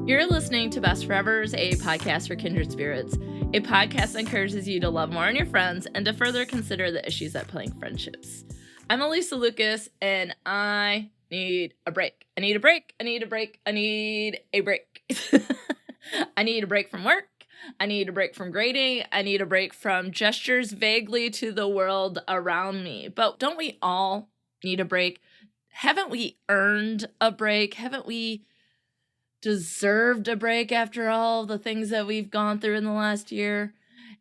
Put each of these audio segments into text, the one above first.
You're listening to Best Forevers, a podcast for kindred spirits, a podcast that encourages you to love more on your friends and to further consider the issues that plague friendships. I'm Alysa Lucas, and I need a break. I need a break. I need a break. I need a break. I need a break from work. I need a break from grading. I need a break from gestures vaguely to the world around me. But don't we all need a break? Haven't we earned a break? Haven't we deserved a break after all the things that we've gone through in the last year?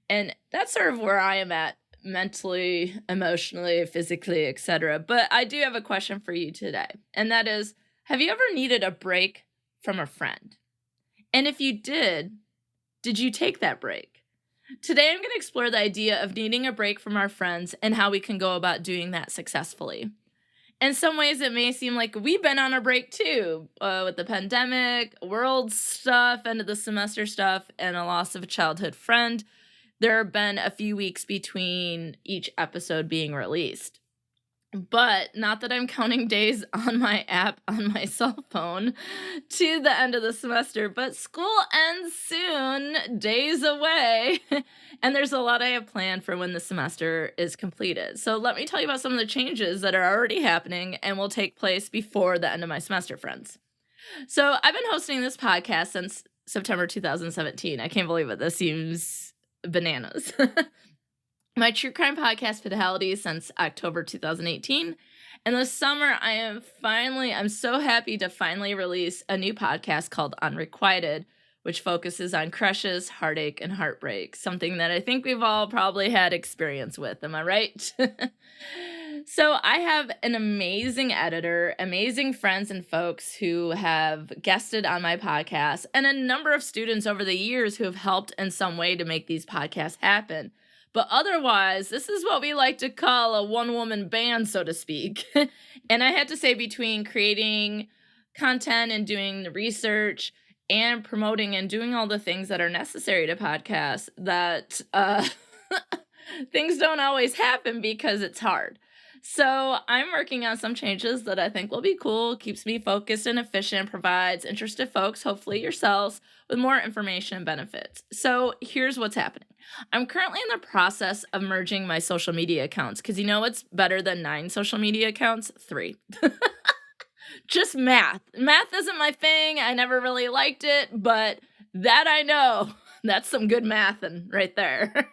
And that's sort of where I am at mentally, emotionally, physically, etc. But I do have a question for you today, and that is, have you ever needed a break from a friend? And if you did you take that break? Today I'm going to explore the idea of needing a break from our friends and how we can go about doing that successfully. In some ways, it may seem like we've been on a break too, with the pandemic, world stuff, end of the semester stuff, and a loss of a childhood friend. There have been a few weeks between each episode being released. But not that I'm counting days on my app on my cell phone to the end of the semester, but school ends soon, days away, and there's a lot I have planned for when the semester is completed. So let me tell you about some of the changes that are already happening and will take place before the end of my semester, friends. So I've been hosting this podcast since September 2017. I can't believe it. This seems bananas. My true crime podcast, Fidelity, since October 2018. And this summer, I'm so happy to finally release a new podcast called Unrequited, which focuses on crushes, heartache, and heartbreak, something that I think we've all probably had experience with. Am I right? So I have an amazing editor, amazing friends and folks who have guested on my podcast, and a number of students over the years who have helped in some way to make these podcasts happen. But otherwise, this is what we like to call a one-woman band, so to speak. And I had to say, between creating content and doing the research and promoting and doing all the things that are necessary to podcasts, that things don't always happen because it's hard. So I'm working on some changes that I think will be cool, keeps me focused and efficient, provides interested folks, hopefully yourselves, with more information and benefits. So here's what's happening. I'm currently in the process of merging my social media accounts, because you know what's better than 9 social media accounts? 3. Just math. Math isn't my thing. I never really liked it, but that I know. That's some good mathing right there.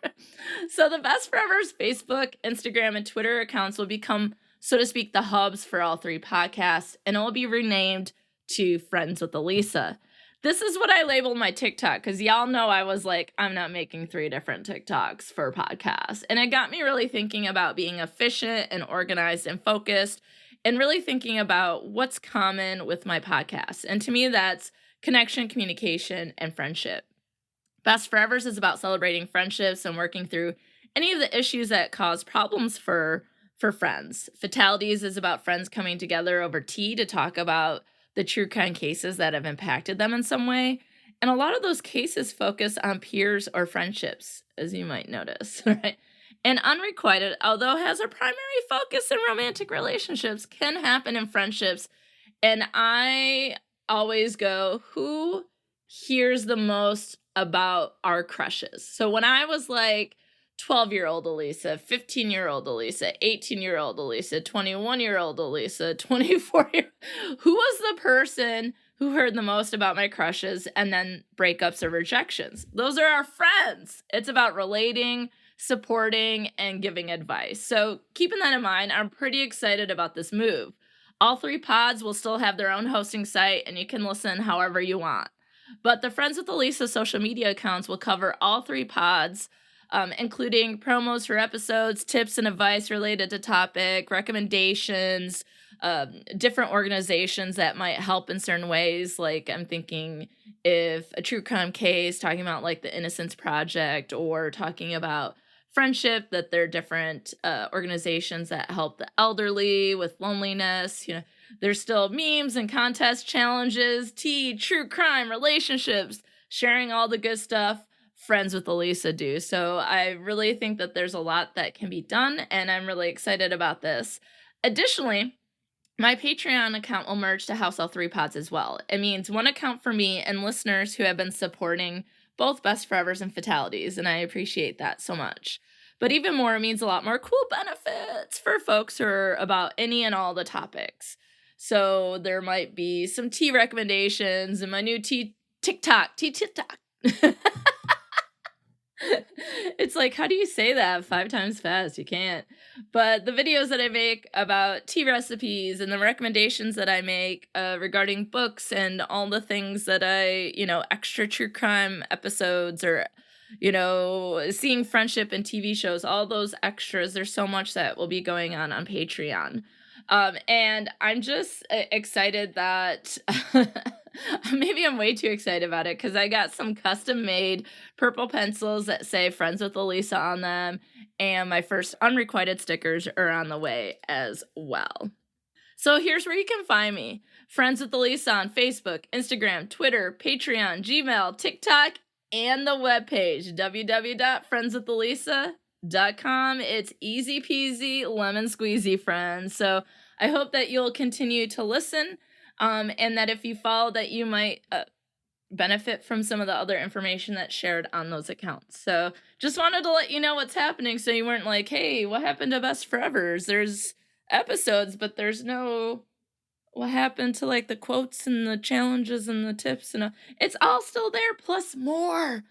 So the Best Forevers Facebook, Instagram, and Twitter accounts will become, so to speak, the hubs for all 3 podcasts, and it will be renamed to Friends with Alysa. This is what I labeled my TikTok, because y'all know I was like, I'm not making 3 different TikToks for podcasts. And it got me really thinking about being efficient and organized and focused, and really thinking about what's common with my podcast. And to me, that's connection, communication, and friendship. Best Forevers is about celebrating friendships and working through any of the issues that cause problems for friends. Fatalities is about friends coming together over tea to talk about the true crime cases that have impacted them in some way. And a lot of those cases focus on peers or friendships, as you might notice, right? And Unrequited, although has a primary focus in romantic relationships, can happen in friendships. And I always go, who hears the most about our crushes? So when I was like 12-year-old Alysa, 15-year-old Alysa, 18-year-old Alysa, 21-year-old Alysa, 24-year, who was the person who heard the most about my crushes and then breakups or rejections? Those are our friends. It's about relating, supporting, and giving advice. So keeping that in mind, I'm pretty excited about this move. All 3 pods will still have their own hosting site, and you can listen however you want. But the Friends with Alysa social media accounts will cover all 3 pods, including promos for episodes, tips and advice related to topic, recommendations, different organizations that might help in certain ways. Like I'm thinking if a true crime case, talking about like the Innocence Project, or talking about friendship, that there are different organizations that help the elderly with loneliness. You know, there's still memes and contest challenges, tea, true crime, relationships, sharing all the good stuff Friends with Alysa do. So I really think that there's a lot that can be done, and I'm really excited about this. Additionally, My Patreon account will merge to House L3 Pods as well. It means one account for me and listeners who have been supporting both Best Forevers and Fatalities, and I appreciate that so much. But even more, it means a lot more cool benefits for folks who are about any and all the topics. So there might be some tea recommendations and my new tea TikTok. It's like, how do you say that 5 times fast? You can't. But the videos that I make about tea recipes and the recommendations that I make regarding books and all the things that extra true crime episodes or, seeing friendship and TV shows, all those extras, there's so much that will be going on Patreon. And I'm just excited that maybe I'm way too excited about it because I got some custom made purple pencils that say Friends with Alysa on them, and my first unrequited stickers are on the way as well. So here's where you can find me. Friends with Alysa on Facebook, Instagram, Twitter, Patreon, Gmail, TikTok, and the webpage, www.friendswithalysa.com. It's easy peasy, lemon squeezy, friends. So I hope that you'll continue to listen, and that if you follow that you might benefit from some of the other information that's shared on those accounts. So just wanted to let you know what's happening so you weren't like, hey, what happened to Best Forevers? There's episodes, but there's no what happened to like the quotes and the challenges and the tips and it's all still there plus more.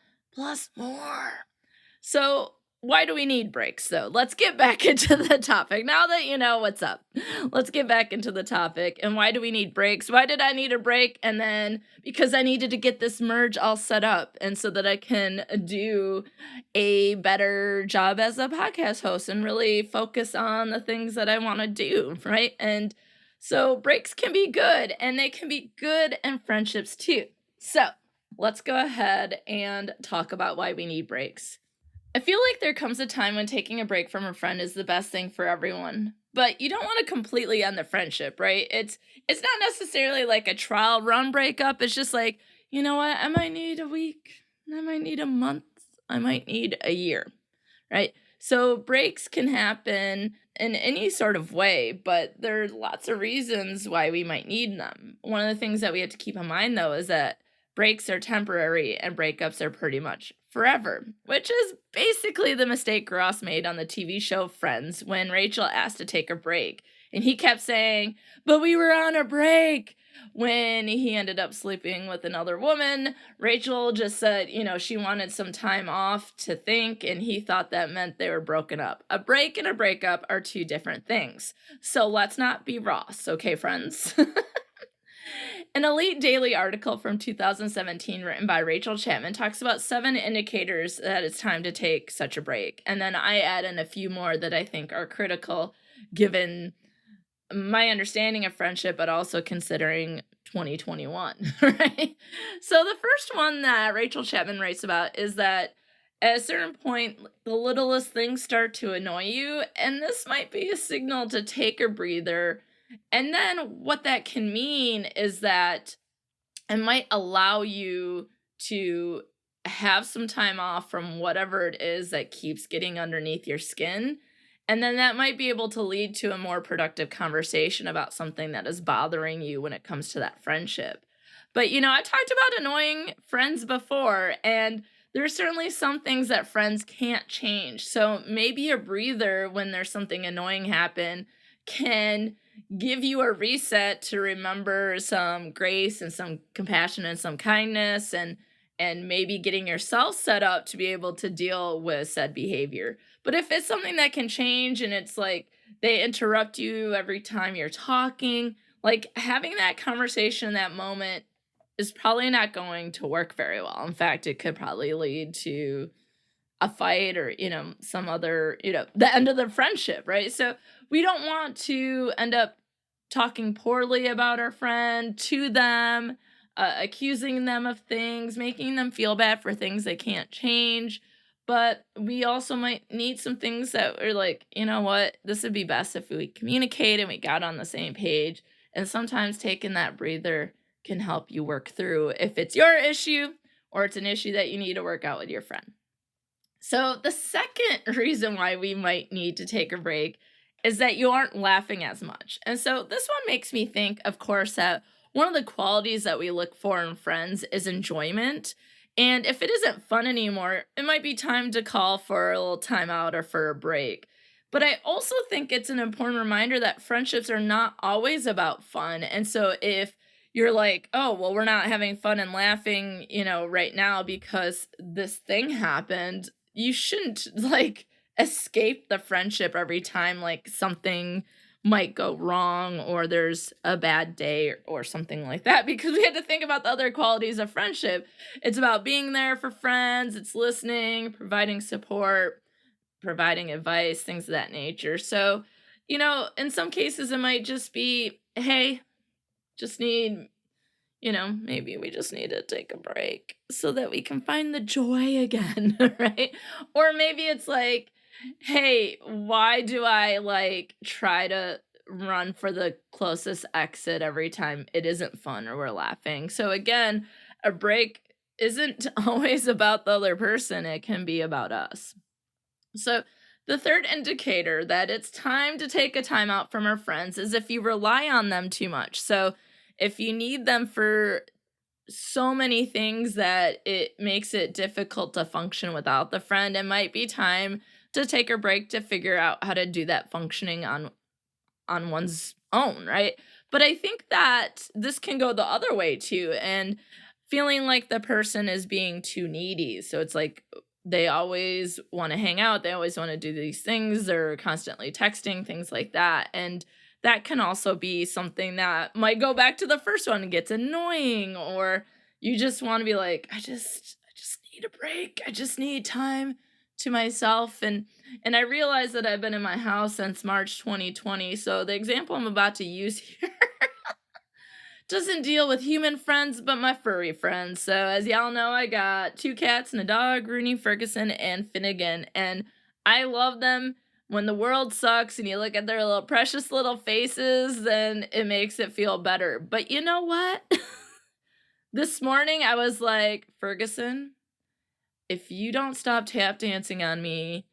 So why do we need breaks though? Let's get back into the topic. Now that you know what's up, let's get back into the topic. And why do we need breaks? Why did I need a break? And then because I needed to get this merge all set up and so that I can do a better job as a podcast host and really focus on the things that I want to do, right? And so breaks can be good, and they can be good in friendships too. So let's go ahead and talk about why we need breaks. I feel like there comes a time when taking a break from a friend is the best thing for everyone. But you don't want to completely end the friendship, right? It's not necessarily like a trial run breakup. It's just like, you know what? I might need a week. I might need a month. I might need a year, right? So breaks can happen in any sort of way, but there are lots of reasons why we might need them. One of the things that we have to keep in mind, though, is that breaks are temporary and breakups are pretty much forever, which is basically the mistake Ross made on the TV show Friends when Rachel asked to take a break. And he kept saying, but we were on a break. When he ended up sleeping with another woman, Rachel just said, she wanted some time off to think, and he thought that meant they were broken up. A break and a breakup are two different things. So let's not be Ross, okay, friends? An Elite Daily article from 2017 written by Rachel Chapman talks about 7 indicators that it's time to take such a break. And then I add in a few more that I think are critical given my understanding of friendship, but also considering 2021, right? So the first one that Rachel Chapman writes about is that at a certain point, the littlest things start to annoy you, and this might be a signal to take a breather. And then what that can mean is that it might allow you to have some time off from whatever it is that keeps getting underneath your skin. And then that might be able to lead to a more productive conversation about something that is bothering you when it comes to that friendship. But, I've talked about annoying friends before, and there's certainly some things that friends can't change. So maybe a breather when there's something annoying happen can give you a reset to remember some grace and some compassion and some kindness and maybe getting yourself set up to be able to deal with said behavior. But if it's something that can change and it's like they interrupt you every time you're talking, like having that conversation in that moment is probably not going to work very well. In fact, it could probably lead to a fight or, some other, the end of the friendship, right? So we don't want to end up talking poorly about our friend to them, accusing them of things, making them feel bad for things they can't change. But we also might need some things that are like, you know what, this would be best if we communicate and we got on the same page. And sometimes taking that breather can help you work through if it's your issue or it's an issue that you need to work out with your friend. So the second reason why we might need to take a break is that you aren't laughing as much. And so this one makes me think, of course, that one of the qualities that we look for in friends is enjoyment. And if it isn't fun anymore, it might be time to call for a little timeout or for a break. But I also think it's an important reminder that friendships are not always about fun. And so if you're like, oh, well, we're not having fun and laughing, right now because this thing happened, you shouldn't like escape the friendship every time like something might go wrong or there's a bad day or something like that, because we had to think about the other qualities of friendship. It's about being there for friends, it's listening, providing support, providing advice, things of that nature. So, in some cases it might just be, hey, just need, maybe we just need to take a break so that we can find the joy again, right? Or maybe it's like, hey, why do I like try to run for the closest exit every time it isn't fun or we're laughing? So again, a break isn't always about the other person, it can be about us. So the third indicator that it's time to take a time out from our friends is if you rely on them too much. So if you need them for so many things that it makes it difficult to function without the friend, it might be time to take a break to figure out how to do that functioning on one's own, right? But I think that this can go the other way too, and feeling like the person is being too needy. So it's like they always want to hang out, they always want to do these things, they're constantly texting, things like that. And that can also be something that might go back to the first one and gets annoying, or you just want to be like, I just need a break. I just need time to myself. And I realize that I've been in my house since March 2020. So the example I'm about to use here doesn't deal with human friends, but my furry friends. So as y'all know, I got 2 cats and a dog, Rooney, Ferguson, and Finnegan. And I love them. When the world sucks and you look at their little precious little faces, then it makes it feel better. But you know what? This morning I was like, Ferguson, if you don't stop tap dancing on me,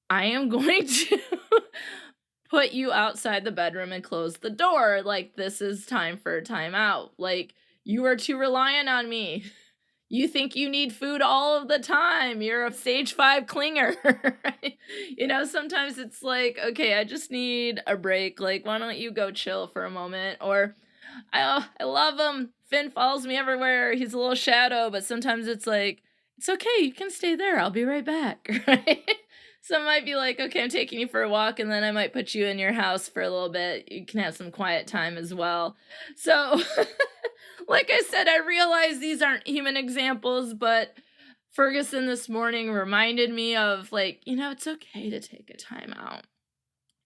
I am going to put you outside the bedroom and close the door. Like, this is time for a timeout. Like, you are too reliant on me. You think you need food all of the time. You're a stage 5 clinger, right? Sometimes it's like, okay, I just need a break. Like, why don't you go chill for a moment? Or I love him. Finn follows me everywhere. He's a little shadow, but sometimes it's like, it's okay. You can stay there. I'll be right back, right? So I might be like, okay, I'm taking you for a walk, and then I might put you in your house for a little bit. You can have some quiet time as well. So like I said, I realize these aren't human examples, but Ferguson this morning reminded me of like, it's okay to take a time out.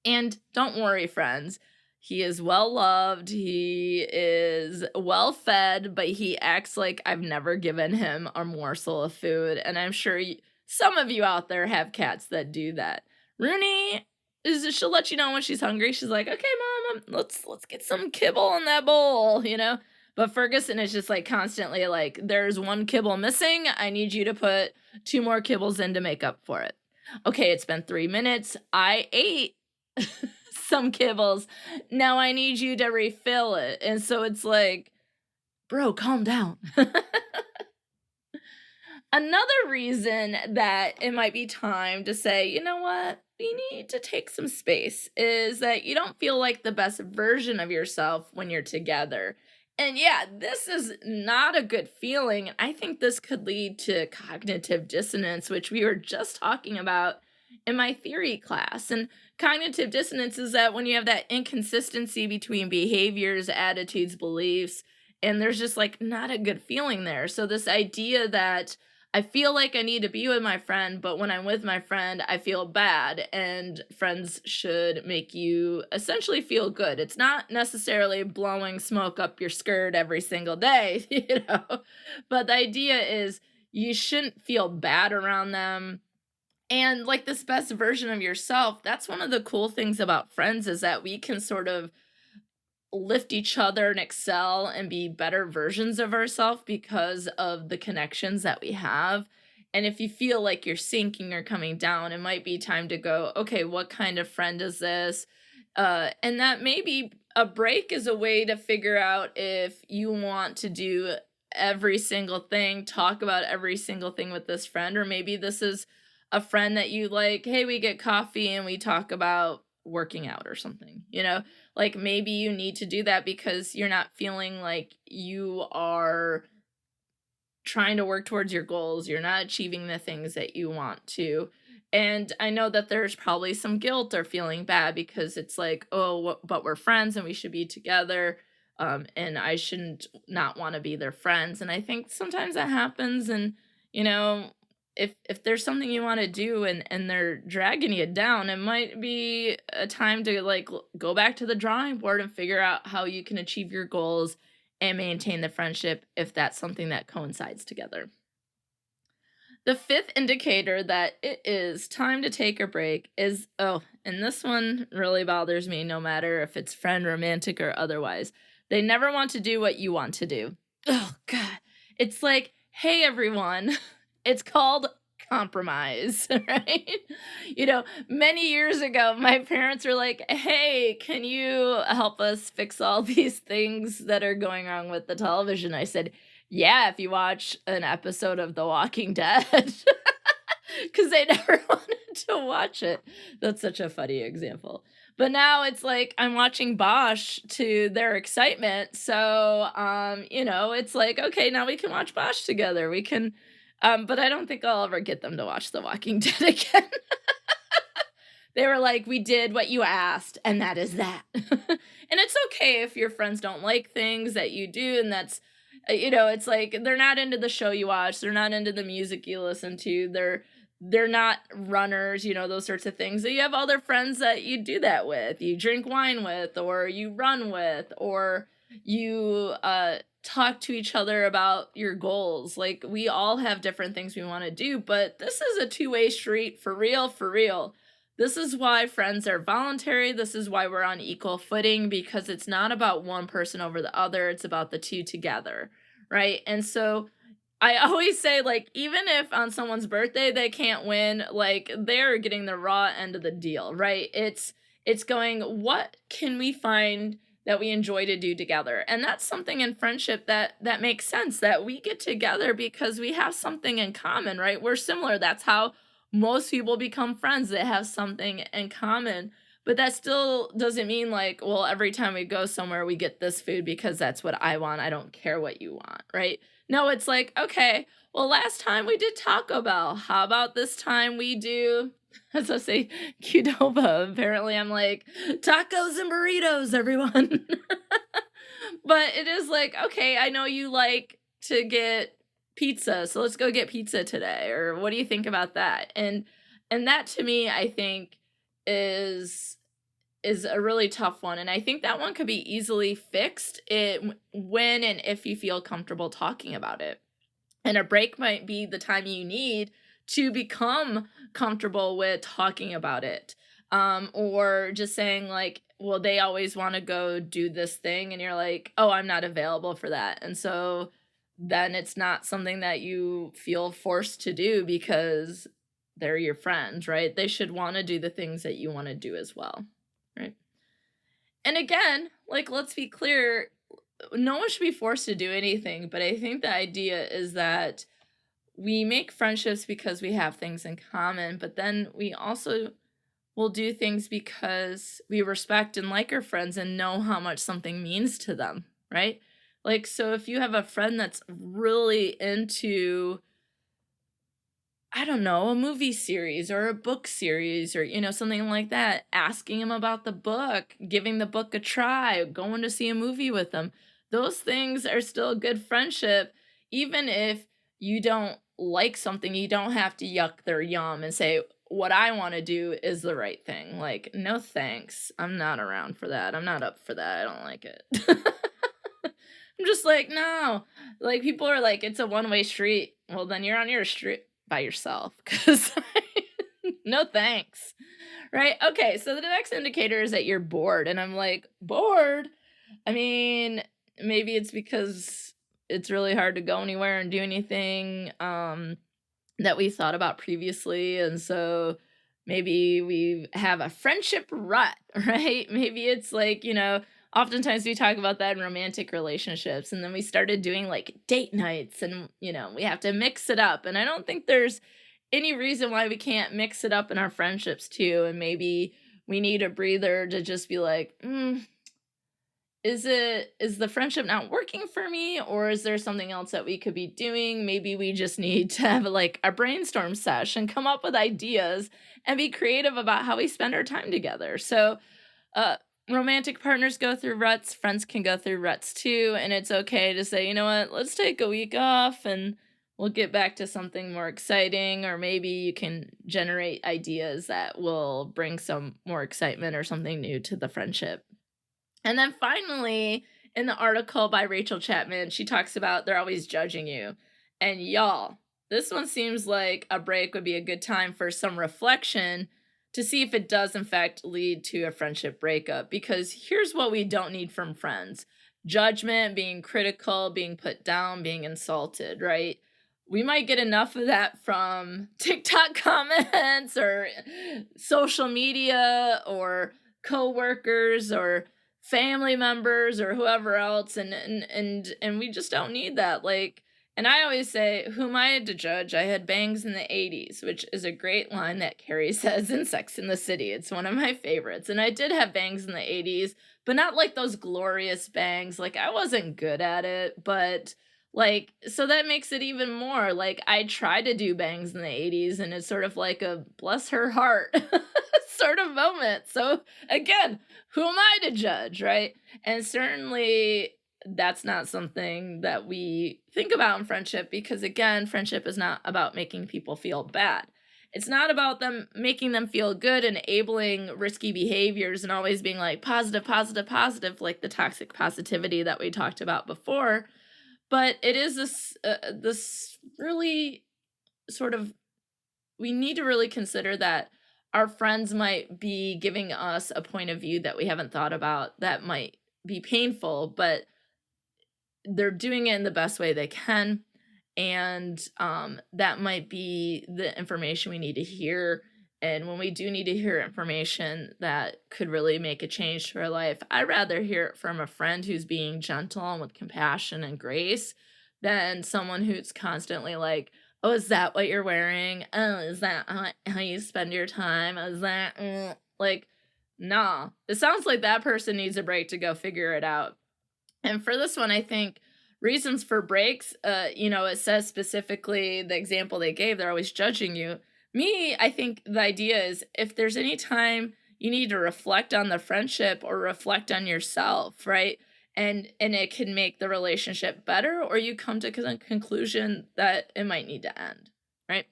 And don't worry, friends. He is well loved. He is well fed, but he acts like I've never given him a morsel of food. And I'm sure some of you out there have cats that do that. Rooney she'll let you know when she's hungry. She's like, okay, mom, let's get some kibble in that bowl, But Ferguson is just like constantly like, there's 1 kibble missing. I need you to put 2 more kibbles in to make up for it. Okay, it's been 3 minutes. I ate some kibbles. Now I need you to refill it. And so it's like, bro, calm down. Another reason that it might be time to say, you know what, we need to take some space is that you don't feel like the best version of yourself when you're together. And yeah, this is not a good feeling. I think this could lead to cognitive dissonance, which we were just talking about in my theory class. And cognitive dissonance is that when you have that inconsistency between behaviors, attitudes, beliefs, and there's just like not a good feeling there. So this idea that I feel like I need to be with my friend, but when I'm with my friend, I feel bad. And friends should make you essentially feel good. It's not necessarily blowing smoke up your skirt every single day, But the idea is you shouldn't feel bad around them. And like this best version of yourself, that's one of the cool things about friends is that we can sort of lift each other and excel and be better versions of ourselves because of the connections that we have. And if you feel like you're sinking or coming down, it might be time to go, okay, what kind of friend is this? And that maybe a break is a way to figure out if you want to do every single thing, talk about every single thing with this friend, or maybe this is a friend that you like, hey, we get coffee and we talk about working out or something, like maybe you need to do that because you're not feeling like you are trying to work towards your goals. You're not achieving the things that you want to. And I know that there's probably some guilt or feeling bad because it's like, oh, but we're friends and we should be together. And I shouldn't not want to be their friends. And I think sometimes that happens. And, you know, if there's something you want to do and they're dragging you down, it might be a time to like go back to the drawing board and figure out how you can achieve your goals and maintain the friendship if that's something that coincides together. The fifth indicator that it is time to take a break is, oh, and this one really bothers me no matter if it's friend, romantic, or otherwise. They never want to do what you want to do. Oh, God. It's like, hey, everyone, it's called compromise, right? Many years ago, my parents were like, hey, can you help us fix all these things that are going wrong with the television? I said, yeah, if you watch an episode of The Walking Dead, because they never wanted to watch it. That's such a funny example. But now it's like I'm watching Bosch to their excitement. So, it's like, okay, now we can watch Bosch together. We can, but I don't think I'll ever get them to watch The Walking Dead again. They were like, we did what you asked, and that is that. And it's okay if your friends don't like things that you do, and that's, it's like they're not into the show you watch, they're not into the music you listen to, they're not runners, those sorts of things. So you have other friends that you do that with, you drink wine with, or you run with, or you talk to each other about your goals. Like, we all have different things we want to do, but this is a two-way street, for real, for real. This is why friends are voluntary. This is why we're on equal footing, because it's not about one person over the other. It's about the two together, right? And so I always say, like, even if on someone's birthday they can't win, like, they're getting the raw end of the deal, right? It's going, what can we find that we enjoy to do together? And that's something in friendship that makes sense, that we get together because we have something in common, right? We're similar. That's how most people become friends. They have something in common. But that still doesn't mean like, well, every time we go somewhere, we get this food because that's what I want. I don't care what you want, right? No, it's like, okay, well, last time we did Taco Bell. How about this time we do, as I say, Qdoba? Apparently, I'm like, tacos and burritos, everyone. But it is like, okay, I know you like to get pizza, so let's go get pizza today. Or what do you think about that? And that to me, I think is a really tough one. And I think that one could be easily fixed when and if you feel comfortable talking about it. And a break might be the time you need to become comfortable with talking about it. Or just saying like, well, they always want to go do this thing. And you're like, oh, I'm not available for that. And so then it's not something that you feel forced to do because they're your friends, right? They should want to do the things that you want to do as well, right? And again, like, let's be clear, no one should be forced to do anything, but I think the idea is that we make friendships because we have things in common, but then we also will do things because we respect and like our friends and know how much something means to them, right? Like, so if you have a friend that's really into, I don't know, a movie series or a book series or, something like that, asking them about the book, giving the book a try, going to see a movie with them, those things are still a good friendship. Even if you don't like something, you don't have to yuck their yum and say, what I want to do is the right thing. Like, no thanks. I'm not around for that. I'm not up for that. I don't like it. I'm just like, no. Like, people are like, it's a one-way street. Well, then you're on your street by yourself, because no thanks, right? Okay, so the next indicator is that you're bored. And I'm like, bored? I mean, maybe it's because it's really hard to go anywhere and do anything. that we thought about previously. And so maybe we have a friendship rut, right? Maybe it's like, oftentimes we talk about that in romantic relationships. And then we started doing like date nights and, we have to mix it up. And I don't think there's any reason why we can't mix it up in our friendships too. And maybe we need a breather to just be like, is the friendship not working for me, or is there something else that we could be doing? Maybe we just need to have like a brainstorm session, come up with ideas, and be creative about how we spend our time together. So uh romantic partners go through ruts, friends can go through ruts too, and it's okay to say, you know what, let's take a week off and we'll get back to something more exciting. Or maybe you can generate ideas that will bring some more excitement or something new to the friendship. And then finally, in the article by Rachel Chapman, she talks about they're always judging you. And y'all, this one seems like a break would be a good time for some reflection to see if it does, in fact, lead to a friendship breakup. Because here's what we don't need from friends: judgment, being critical, being put down, being insulted, right? We might get enough of that from TikTok comments or social media or coworkers or family members or whoever else, and we just don't need that. Like, and I always say, who am I to judge? I had bangs in the 80s, which is a great line that Carrie says in Sex in the City. It's one of my favorites. And I did have bangs in the 80s, but not like those glorious bangs. Like, I wasn't good at it, but like, so that makes it even more like I tried to do bangs in the 80s, and it's sort of like a bless her heart sort of moment. So again, who am I to judge, right? And certainly that's not something that we think about in friendship, because again, friendship is not about making people feel bad. It's not about them making them feel good, enabling risky behaviors and always being like positive, positive, positive, like the toxic positivity that we talked about before. But it is this really sort of, we need to really consider that our friends might be giving us a point of view that we haven't thought about, that might be painful, but they're doing it in the best way they can. And that might be the information we need to hear. And when we do need to hear information that could really make a change to our life, I'd rather hear it from a friend who's being gentle and with compassion and grace than someone who's constantly like, oh, is that what you're wearing? Oh, is that how you spend your time? Is that like, nah. It sounds like that person needs a break to go figure it out. And for this one, I think reasons for breaks, it says specifically the example they gave, they're always judging you. Me, I think the idea is if there's any time you need to reflect on the friendship or reflect on yourself, right? And it can make the relationship better, or you come to the conclusion that it might need to end, right?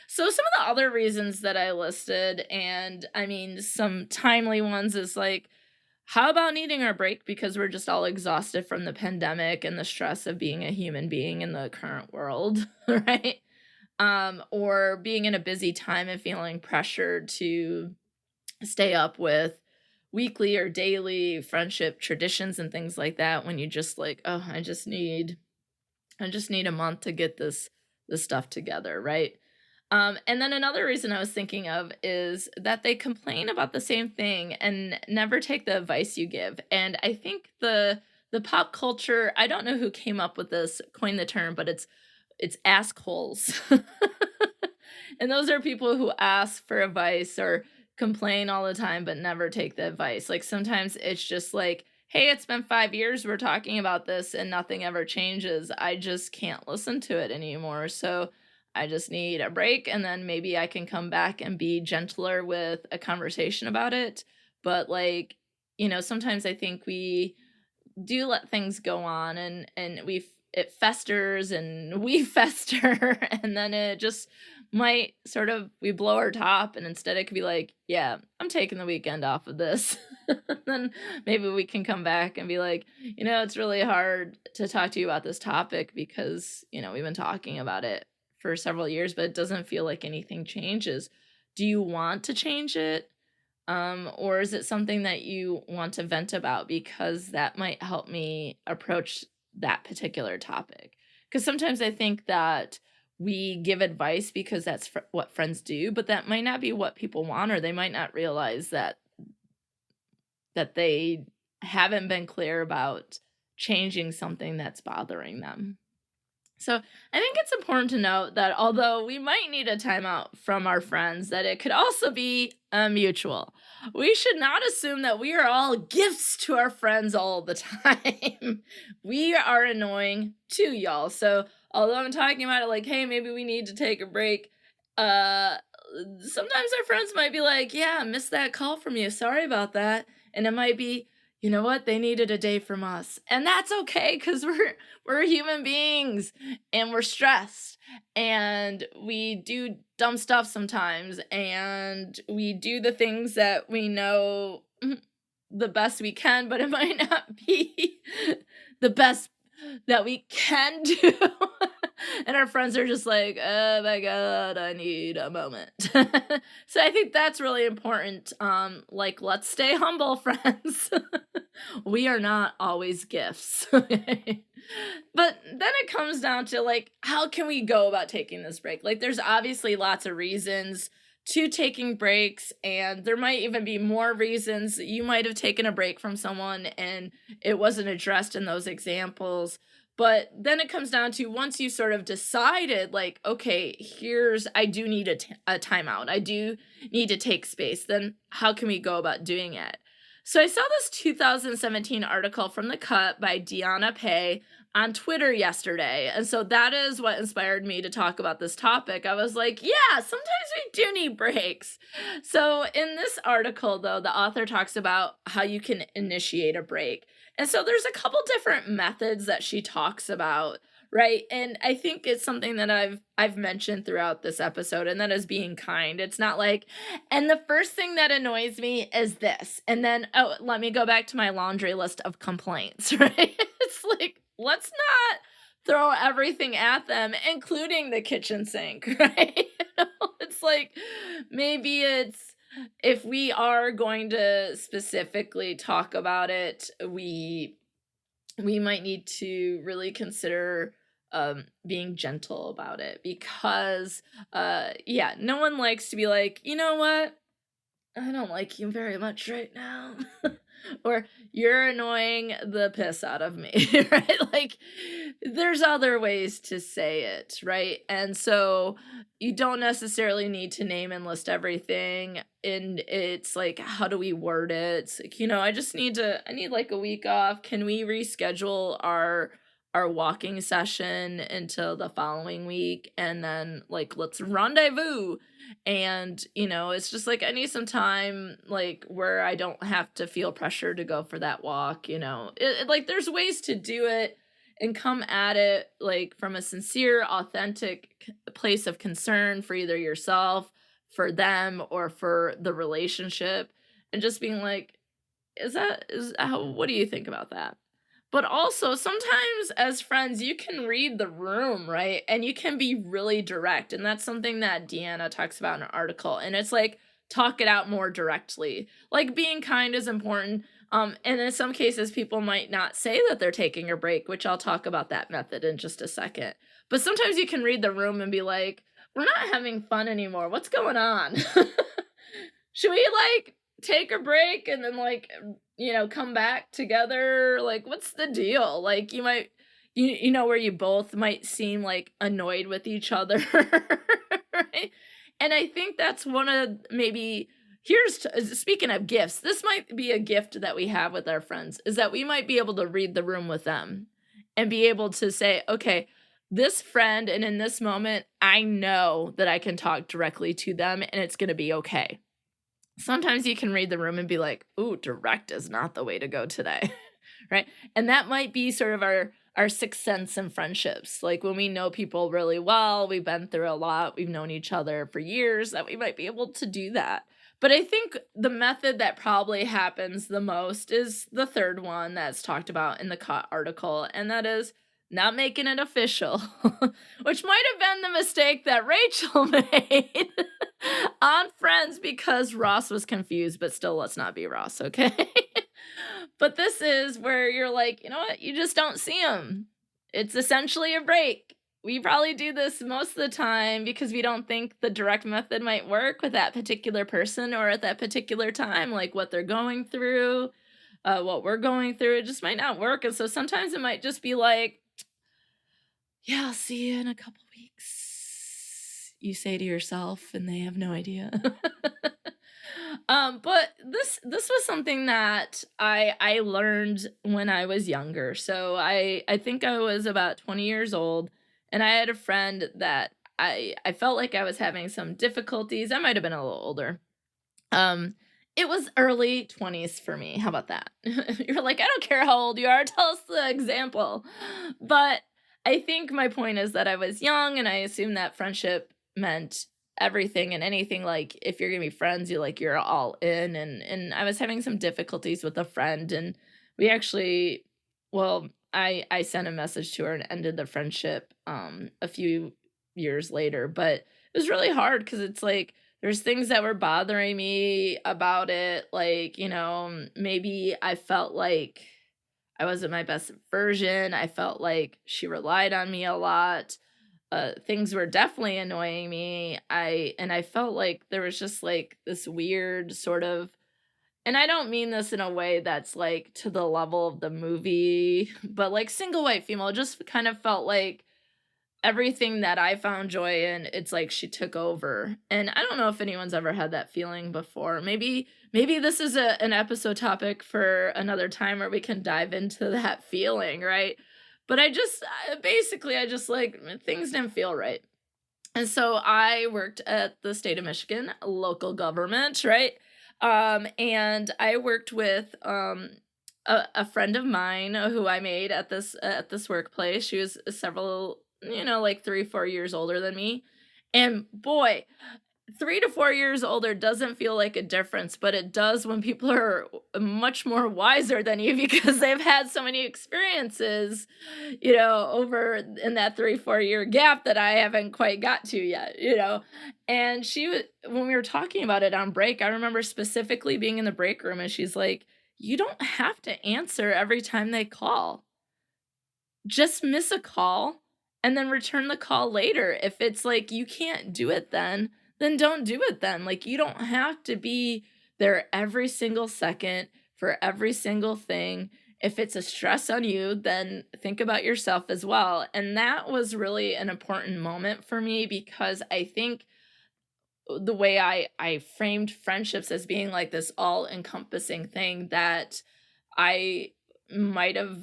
So some of the other reasons that I listed, and I mean some timely ones, is like, how about needing our break because we're just all exhausted from the pandemic and the stress of being a human being in the current world, right? Or being in a busy time and feeling pressured to stay up with weekly or daily friendship traditions and things like that, when you just like, oh, I just need a month to get this stuff together, right? And then another reason I was thinking of is that they complain about the same thing and never take the advice you give. And I think the pop culture, I don't know who came up with this, coined the term, but it's assholes. And those are people who ask for advice or complain all the time but never take the advice. Like sometimes it's just like, hey, it's been 5 years we're talking about this and nothing ever changes. I just can't listen to it anymore. So I just need a break, and then maybe I can come back and be gentler with a conversation about it. But like, sometimes I think we do let things go on, and it festers and we fester, and then it just might sort of, we blow our top, and instead it could be like, yeah, I'm taking the weekend off of this. Then maybe we can come back and be like, it's really hard to talk to you about this topic because we've been talking about it for several years, but it doesn't feel like anything changes. Do you want to change it? Or is it something that you want to vent about, because that might help me approach that particular topic? Because sometimes I think that we give advice because that's what friends do, but that might not be what people want, or they might not realize that they haven't been clear about changing something that's bothering them. So I think it's important to note that although we might need a timeout from our friends, that it could also be mutual. We should not assume that we are all gifts to our friends all the time. We are annoying too, y'all. So although I'm talking about it like, hey, maybe we need to take a break, sometimes our friends might be like, yeah, I missed that call from you. Sorry about that. And it might be, you know what? They needed a day from us. And that's okay, because we're human beings and we're stressed and we do dumb stuff sometimes, and we do the things that we know the best we can, but it might not be the best that we can do. And our friends are just like, oh my God, I need a moment. So I think that's really important. Like, let's stay humble, friends. We are not always gifts. But then it comes down to, like, how can we go about taking this break? Like, there's obviously lots of reasons to taking breaks, and there might even be more reasons that you might have taken a break from someone and it wasn't addressed in those examples. But then it comes down to, once you sort of decided, like, okay, I do need a timeout, I do need to take space, then how can we go about doing it? So I saw this 2017 article from The Cut by Deanna Pay on Twitter yesterday. And so that is what inspired me to talk about this topic. I was like, yeah, sometimes we do need breaks. So in this article, though, the author talks about how you can initiate a break. And so there's a couple different methods that she talks about, right? And I think it's something that I've mentioned throughout this episode, and that is being kind. It's not like, and the first thing that annoys me is this, and then, oh, let me go back to my laundry list of complaints, right? It's like, let's not throw everything at them, including the kitchen sink, right? It's like, maybe it's, if we are going to specifically talk about it, we might need to really consider being gentle about it, because no one likes to be like, you know what, I don't like you very much right now. Or, you're annoying the piss out of me, right? Like, there's other ways to say it, right? And so you don't necessarily need to name and list everything. And it's like, how do we word it? It's like, I need like a week off. Can we reschedule our walking session until the following week? And then, like, let's rendezvous. And, it's just like, I need some time, like, where I don't have to feel pressure to go for that walk, like, there's ways to do it and come at it, like, from a sincere, authentic place of concern for either yourself, for them, or for the relationship. And just being like, what do you think about that? But also, sometimes as friends, you can read the room, right? And you can be really direct. And that's something that Deanna talks about in an article. And it's like, talk it out more directly. Like, being kind is important. And in some cases, people might not say that they're taking a break, which I'll talk about that method in just a second. But sometimes you can read the room and be like, we're not having fun anymore. What's going on? Should we, like, take a break and then, like, come back together? Like, what's the deal? Like, you might, where you both might seem like annoyed with each other, right? And I think that's one of, maybe, speaking of gifts, this might be a gift that we have with our friends, is that we might be able to read the room with them and be able to say, okay, this friend, and in this moment, I know that I can talk directly to them and it's going to be okay. Sometimes you can read the room and be like, ooh, direct is not the way to go today, right? And that might be sort of our sixth sense in friendships. Like, when we know people really well, we've been through a lot, we've known each other for years, that we might be able to do that. But I think the method that probably happens the most is the third one that's talked about in the Cut article, and that is not making it official, which might have been the mistake that Rachel made on Friends, because Ross was confused, but still, let's not be Ross, okay? But this is where you're like, you know what? You just don't see him. It's essentially a break. we probably do this most of the time because we don't think the direct method might work with that particular person or at that particular time, like what they're going through, what we're going through. It just might not work. And so sometimes it might just be like, yeah, I'll see you in a couple weeks. You say to yourself, and they have no idea. But this was something that I learned when I was younger. So I think I was about 20 years old, and I had a friend that I felt like I was having some difficulties. I might have been a little older. Um, it was early 20s for me. How about that? You're like, I don't care how old you are. Tell us the example. But I think my point is that I was young and I assumed that friendship meant everything and anything. Like if you're gonna be friends, you're all in. And I was having some difficulties with a friend, and we actually, well, I sent a message to her and ended the friendship a few years later. But it was really hard because it's like there's things that were bothering me about it. Like, maybe I felt like I wasn't my best version. I felt like she relied on me a lot. Things were definitely annoying me. I felt like there was just like this weird sort of, and I don't mean this in a way that's like to the level of the movie, but like single white female, just kind of felt like everything that I found joy in, it's like she took over. And I don't know if anyone's ever had that feeling before. Maybe this is an episode topic for another time where we can dive into that feeling, right? But I just like things didn't feel right. And so I worked at the state of Michigan, local government, right? And I worked with a friend of mine who I made at this workplace. She was several, like 3, 4 years older than me. And boy, 3 to 4 years older doesn't feel like a difference, but it does when people are much more wiser than you because they've had so many experiences, over in that 3, 4 year gap that I haven't quite got to yet. And when we were talking about it on break, I remember specifically being in the break room and she's like, you don't have to answer every time they call. Just miss a call and then return the call later. If it's like you can't do it then don't do it then. Like you don't have to be there every single second for every single thing. If it's a stress on you, then think about yourself as well. And that was really an important moment for me because I think the way I framed friendships as being like this all-encompassing thing that I might have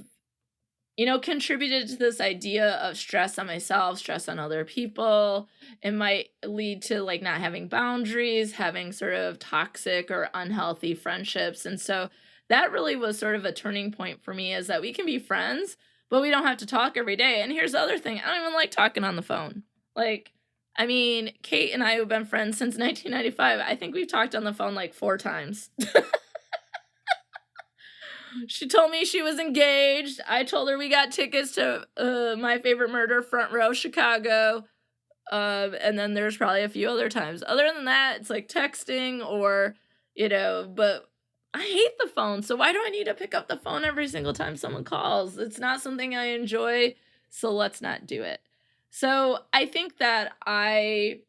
contributed to this idea of stress on myself, stress on other people. It might lead to like not having boundaries, having sort of toxic or unhealthy friendships. And so that really was sort of a turning point for me, is that we can be friends, but we don't have to talk every day. And here's the other thing. I don't even like talking on the phone. Like, I mean, Kate and I have been friends since 1995. I think we've talked on the phone like 4 times. She told me she was engaged. I told her we got tickets to My Favorite Murder, front row, Chicago. And then there's probably a few other times. Other than that, it's like texting or, but I hate the phone. So why do I need to pick up the phone every single time someone calls? It's not something I enjoy, so let's not do it. So I think that I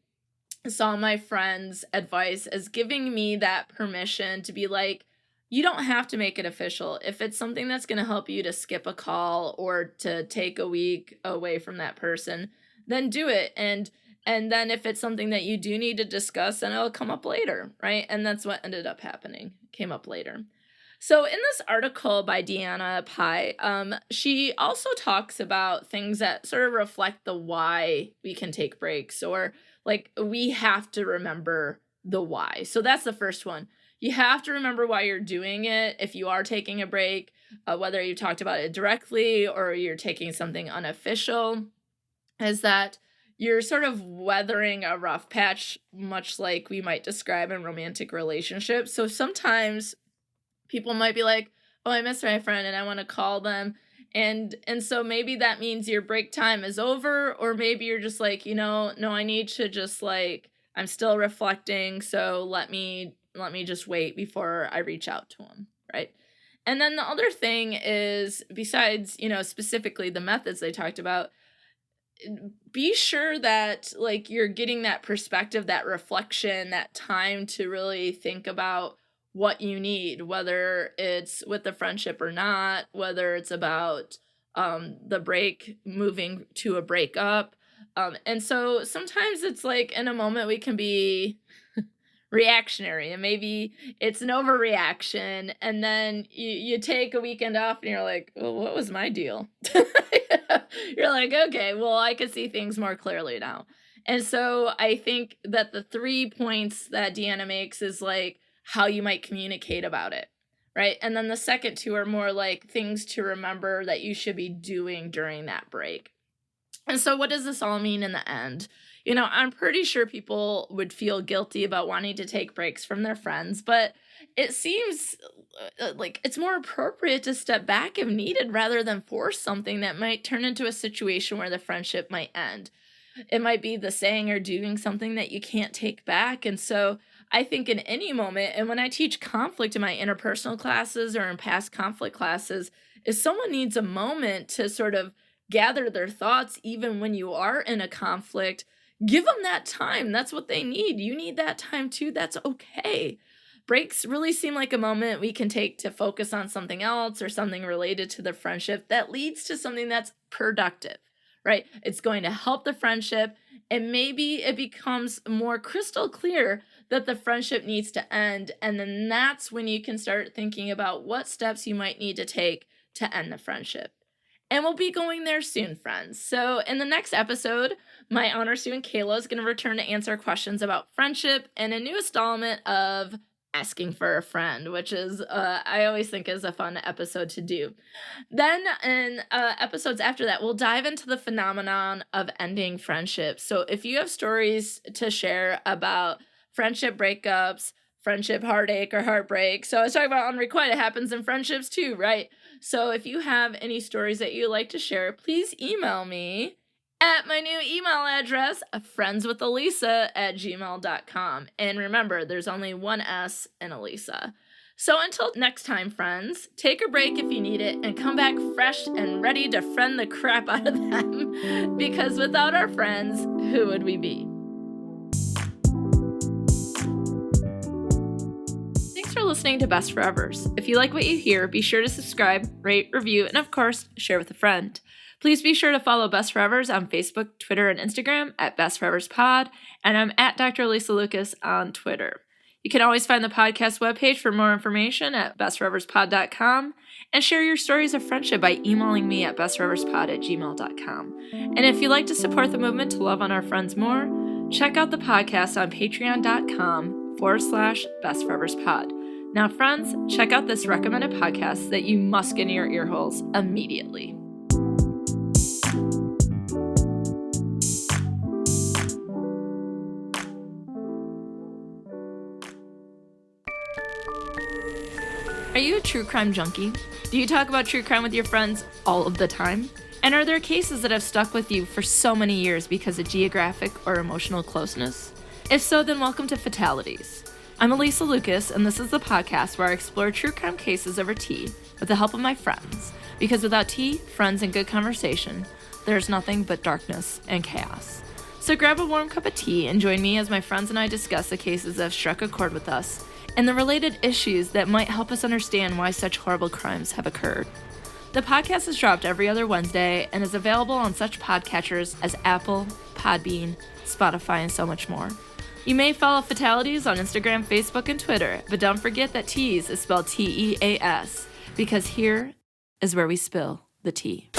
saw my friend's advice as giving me that permission to be like, you don't have to make it official. If it's something that's going to help you to skip a call or to take a week away from that person, then do it. And then if it's something that you do need to discuss, then it'll come up later, right? And that's what ended up happening. Came up later. So in this article by Deanna Pye, she also talks about things that sort of reflect the why we can take breaks, or like we have to remember the why. So that's the first one. You have to remember why you're doing it if you are taking a break, whether you talked about it directly or you're taking something unofficial, is that you're sort of weathering a rough patch, much like we might describe in romantic relationships. So sometimes people might be like, oh, I miss my friend and I want to call them. And so maybe that means your break time is over, or maybe you're just like, no, I need to just like, I'm still reflecting. So let me just wait before I reach out to them, right? And then the other thing is, besides, specifically the methods they talked about, be sure that like you're getting that perspective, that reflection, that time to really think about what you need, whether it's with the friendship or not, whether it's about the break moving to a breakup. And so sometimes it's like in a moment we can be reactionary, and maybe it's an overreaction, and then you take a weekend off and you're like, well, what was my deal? You're like, okay, well, I could see things more clearly now. And so I think that the 3 points that Deanna makes is like how you might communicate about it, right? And then the second 2 are more like things to remember that you should be doing during that break. And so what does this all mean in the end? I'm pretty sure people would feel guilty about wanting to take breaks from their friends, but it seems like it's more appropriate to step back if needed rather than force something that might turn into a situation where the friendship might end. It might be the saying or doing something that you can't take back. And so I think in any moment, and when I teach conflict in my interpersonal classes or in past conflict classes, if someone needs a moment to sort of gather their thoughts, even when you are in a conflict, give them that time. That's what they need. You need that time too. That's okay. Breaks really seem like a moment we can take to focus on something else or something related to the friendship that leads to something that's productive, right? It's going to help the friendship, and maybe it becomes more crystal clear that the friendship needs to end. And then that's when you can start thinking about what steps you might need to take to end the friendship. And we'll be going there soon, friends. So in the next episode, my honor student Kayla is going to return to answer questions about friendship and a new installment of Asking for a Friend, which is, I always think is a fun episode to do. Then in episodes after that, we'll dive into the phenomenon of ending friendships. So if you have stories to share about friendship breakups, friendship heartache or heartbreak. So I was talking about unrequited, it happens in friendships too, right? So if you have any stories that you'd like to share, please email me at my new email address, friendswithalysa@gmail.com. And remember, there's only one S in Alysa. So until next time, friends, take a break if you need it and come back fresh and ready to friend the crap out of them. Because without our friends, who would we be? Thanks for listening to Best Forevers. If you like what you hear, be sure to subscribe, rate, review, and of course, share with a friend. Please be sure to follow Best Forevers on Facebook, Twitter, and Instagram at Best Forevers Pod, and I'm at Dr. Alysa Lucas on Twitter. You can always find the podcast webpage for more information at bestforeverspod.com, and share your stories of friendship by emailing me at bestforeverspod@gmail.com. And if you'd like to support the movement to love on our friends more, check out the podcast on patreon.com/bestforeverspod. Now, friends, check out this recommended podcast that you must get in your ear holes immediately. Are you a true crime junkie? Do you talk about true crime with your friends all of the time? And are there cases that have stuck with you for so many years because of geographic or emotional closeness? If so, then welcome to Fatalities. I'm Alysa Lucas, and this is the podcast where I explore true crime cases over tea with the help of my friends. Because without tea, friends, and good conversation, there's nothing but darkness and chaos. So grab a warm cup of tea and join me as my friends and I discuss the cases that have struck a chord with us and the related issues that might help us understand why such horrible crimes have occurred. The podcast is dropped every other Wednesday and is available on such podcatchers as Apple, Podbean, Spotify, and so much more. You may follow Fatalities on Instagram, Facebook, and Twitter, but don't forget that Teas is spelled Teas, because here is where we spill the tea.